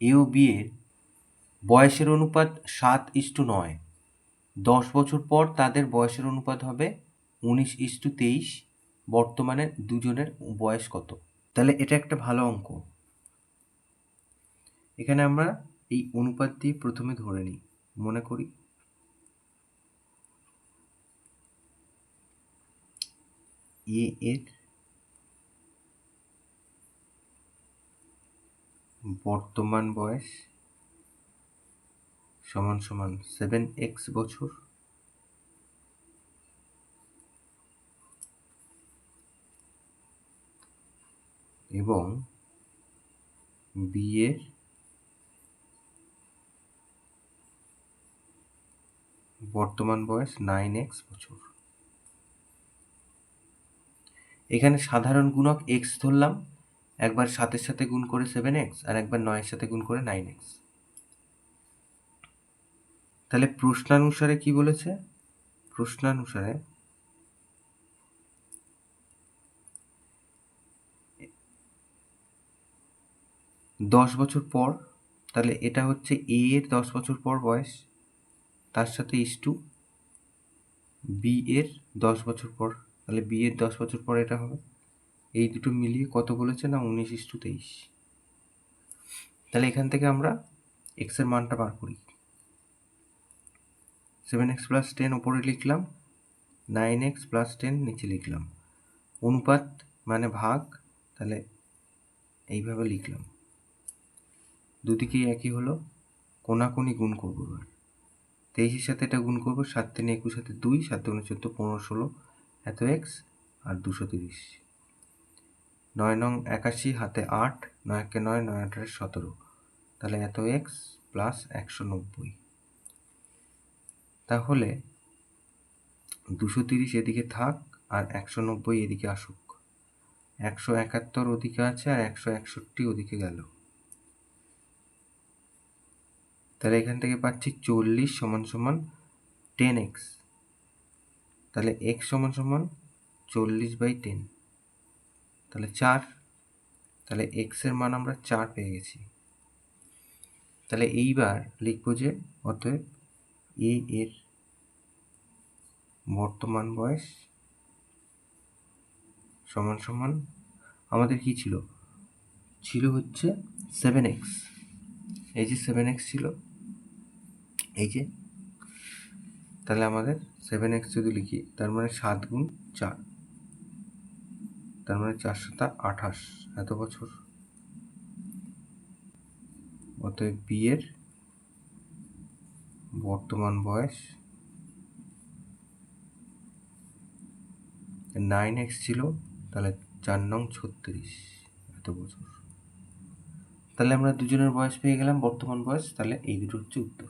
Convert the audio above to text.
এ ও B এর বয়সের অনুপাত 7:9। 10 বছর পর তাদের বয়সের অনুপাত হবে 19:23। বর্তমানে দুজনের বয়স কত? তাহলে এটা একটা ভালো অঙ্ক। এখানে আমরা এই অনুপাত দিয়ে প্রথমে ধরে নিই, মনে করি এ এর বর্তমান বয়স সমান সমান 7x বছর, এবং বি এর বর্তমান বয়স 9x বছর। এখানে সাধারণ গুণক x ধরলাম, একবার 7-এর সাথে গুণ করে 7x আর একবার 9-এর সাথে গুণ করে 9x। তাহলে প্রশ্নানুসারে কি বলেছে? প্রশ্নানুসারে 10 বছর পর, তাহলে এটা হচ্ছে এ এর 10 বছর পর বয়স, তার সাথে ইস্টু বি এর 10 বছর পর, তাহলে বি এর 10 বছর পর এটা হবে। এই দুটো মিলিয়ে কত বলেছে না 19:23। তাহলে এখান থেকে আমরা x এর মানটা বার করি। 7x + 10 ওপরে লিখলাম, 9x + 10 নিচে লিখলাম। অনুপাত মানে ভাগ, তাহলে এইভাবে লিখলাম। দুদিকেই একই হলো, কোনাকুনি গুণ করবো। এবার 23-এর সাথে এটা গুণ করবো, 7 3 21 হাতে 2, 7 2 14 15 16, এত x আর 230। 9 9 81 হাতে 8, 9 কে 9, 9 8 17, তাহলে এত x প্লাস 190। তাহলে 230 এদিকে থাক আর 190 এদিকে আসুক। 171 ওদিকে আছে আর 161 ওদিকে গেল। তাহলে এখান থেকে পাচ্ছি 40 সমান সমান 10x। তাহলে x সমান সমান 40/10, তাহলে 4। তাহলে x এর মান আমরা 4 পেয়ে গেছি। তাহলে এইবার লিখবো যে অতএব এ এর বর্তমান বয়স সমান সমান, আমাদের কি ছিল? ছিল হচ্ছে 7x। এই যে 7x ছিল, এই যে, তাহলে আমাদের 7x যদি লিখি, তার মানে 7 গুণ 4, তার মানে 4 7 28 এত বছর। অতএব বি এর বর্তমান বয়স 9x ছিল, তাহলে 4 নং 36 এত বছর। তাহলে আমরা দুজনের বয়স পেয়ে গেলাম, বর্তমান বয়স। তাহলে এই দুটো হচ্ছে উত্তর।